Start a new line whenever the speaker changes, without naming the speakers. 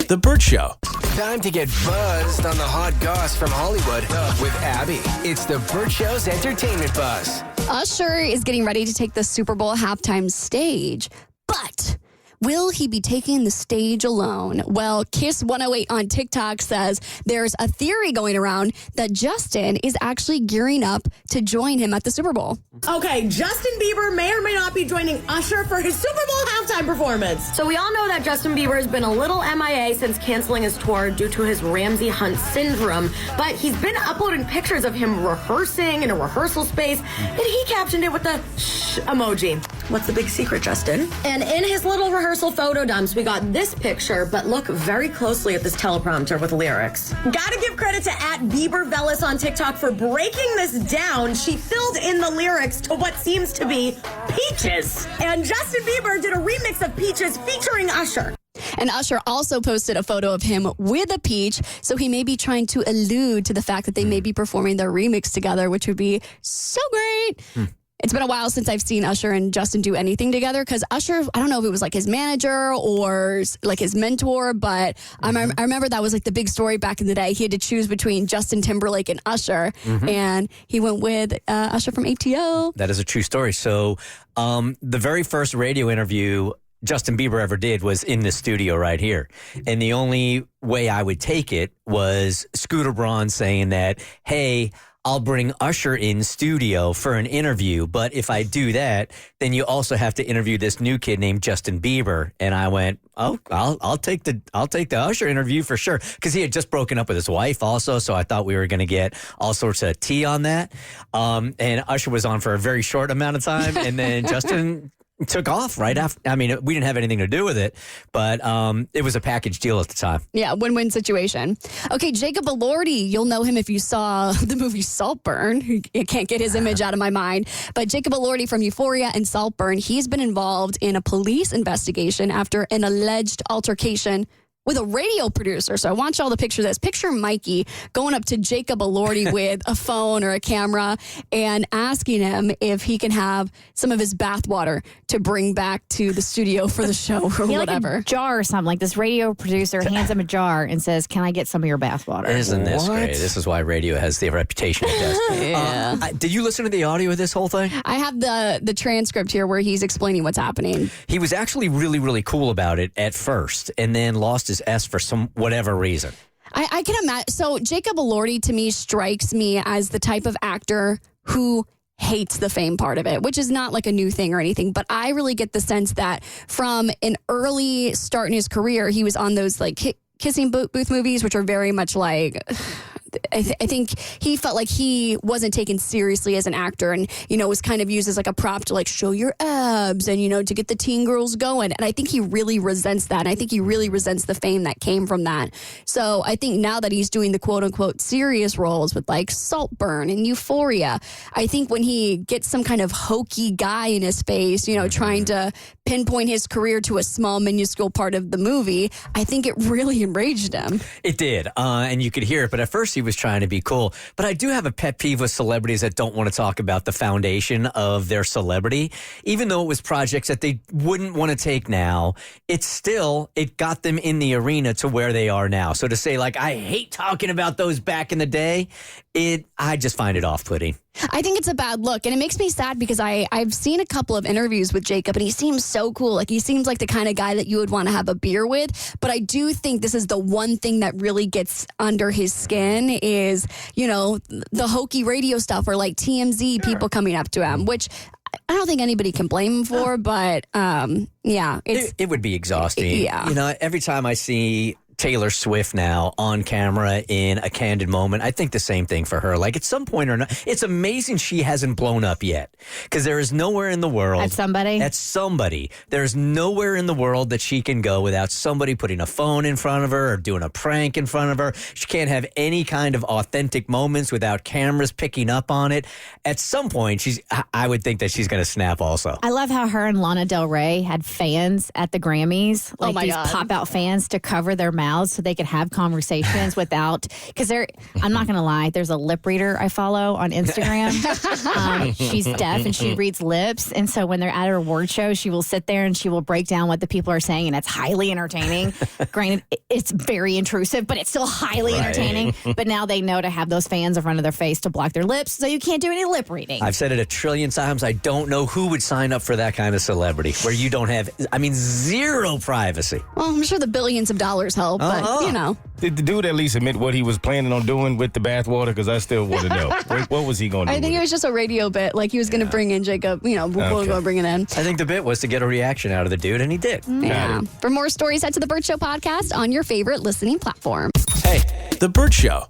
The Bert Show.
Time to get buzzed on the hot goss from Hollywood with Abby. It's the Bert Show's entertainment buzz.
Usher is getting ready to take the Super Bowl halftime stage, but will he be taking the stage alone? Well, Kiss 108 on TikTok says there's a theory going around that Justin is actually gearing up to join him at the Super Bowl.
Okay, Justin Bieber may or may not be joining Usher for his Super Bowl halftime performance. So we all know that Justin Bieber has been a little MIA since canceling his tour due to his Ramsay Hunt syndrome. But he's been uploading pictures of him rehearsing in a rehearsal space, and he captioned it with the shh emoji. What's the big secret, Justin? And in his little rehearsal photo dumps, we got this picture, but look very closely at this teleprompter with lyrics. Gotta give credit to @BieberVellis on TikTok for breaking this down. She filled in the lyrics to what seems to be Peaches. And Justin Bieber did a remix of Peaches featuring Usher.
And Usher also posted a photo of him with a peach, so he may be trying to allude to the fact that they may be performing their remix together, which would be so great. It's been a while since I've seen Usher and Justin do anything together because Usher, I don't know if it was like his manager or like his mentor, but I remember that was like the big story back in the day. He had to choose between Justin Timberlake and Usher, and he went with Usher from ATO.
That is a true story. So the very first radio interview Justin Bieber ever did was in the studio right here. And the only way I would take it was Scooter Braun saying that, hey, I'll bring Usher in studio for an interview, but if I do that, then you also have to interview this new kid named Justin Bieber. And I went, oh, I'll take the Usher interview for sure, because he had just broken up with his wife also, so I thought we were going to get all sorts of tea on that. And Usher was on for a very short amount of time, and then Justin took off right after. I mean, we didn't have anything to do with it, but it was a package deal at the time.
Yeah, win-win situation. Okay, Jacob Elordi, you'll know him if you saw the movie Saltburn. I can't get his image out of my mind. But Jacob Elordi from Euphoria and Saltburn, he's been involved in a police investigation after an alleged altercation with a radio producer. So I want y'all to picture this. Picture Mikey going up to Jacob Elordi with a phone or a camera and asking him if he can have some of his bathwater to bring back to the studio for the show or whatever.
Like a jar or something. Like this radio producer hands him a jar and says, can I get some of your bathwater?
Isn't this great? This is why radio has the reputation it does.
Yeah.
Did you listen to the audio of this whole thing?
I have the transcript here where he's explaining what's happening.
He was actually really, really cool about it at first and then lost his S for some whatever reason.
I can imagine. So Jacob Elordi to me strikes me as the type of actor who hates the fame part of it, which is not like a new thing or anything. But I really get the sense that from an early start in his career, he was on those like kissing booth movies, which are very much like... I think he felt like he wasn't taken seriously as an actor and, you know, was kind of used as like a prop to like show your abs and, you know, to get the teen girls going. And I think he really resents that. And I think he really resents the fame that came from that. So I think now that he's doing the quote unquote serious roles with like Saltburn and Euphoria, I think when he gets some kind of hokey guy in his face, you know, trying to pinpoint his career to a small minuscule part of the movie, I think it really enraged him.
It did. And you could hear it. But at first he was trying to be cool. But I do have a pet peeve with celebrities that don't want to talk about the foundation of their celebrity. Even though it was projects that they wouldn't want to take now, it got them in the arena to where they are now. So to say like, I hate talking about those back in the day, I just find it off-putting.
I think it's a bad look, and it makes me sad because I've seen a couple of interviews with Jacob, and he seems so cool. Like, he seems like the kind of guy that you would want to have a beer with, but I do think this is the one thing that really gets under his skin is, you know, the hokey radio stuff or like TMZ people coming up to him, which I don't think anybody can blame him for, but yeah.
It would be exhausting.
Yeah.
You know, every time I see Taylor Swift now on camera in a candid moment, I think the same thing for her. Like at some point or not, it's amazing she hasn't blown up yet because there is nowhere in the world.
At somebody.
There's nowhere in the world that she can go without somebody putting a phone in front of her or doing a prank in front of her. She can't have any kind of authentic moments without cameras picking up on it. At some point, I would think that she's going to snap also.
I love how her and Lana Del Rey had fans at the Grammys, like these pop-out fans to cover their mouths. mouths so they could have conversations without, because I'm not going to lie, there's a lip reader I follow on Instagram. She's deaf and she reads lips. And so when they're at her award show, she will sit there and she will break down what the people are saying. And it's highly entertaining. Granted, it's very intrusive, but it's still highly entertaining. But now they know to have those fans in front of their face to block their lips so you can't do any lip reading.
I've said it a trillion times. I don't know who would sign up for that kind of celebrity where you don't have, zero privacy.
Well, I'm sure the billions of dollars help, but you know.
Did the dude at least admit what he was planning on doing with the bathwater? Because I still want to know. What was he going to do?
I think it was just a radio bit. Like he was going to bring in Jacob, we'll go bring it in.
I think the bit was to get a reaction out of the dude, and he did.
Yeah. For more stories, head to the Bert Show podcast on your favorite listening platform.
Hey, The Bert Show.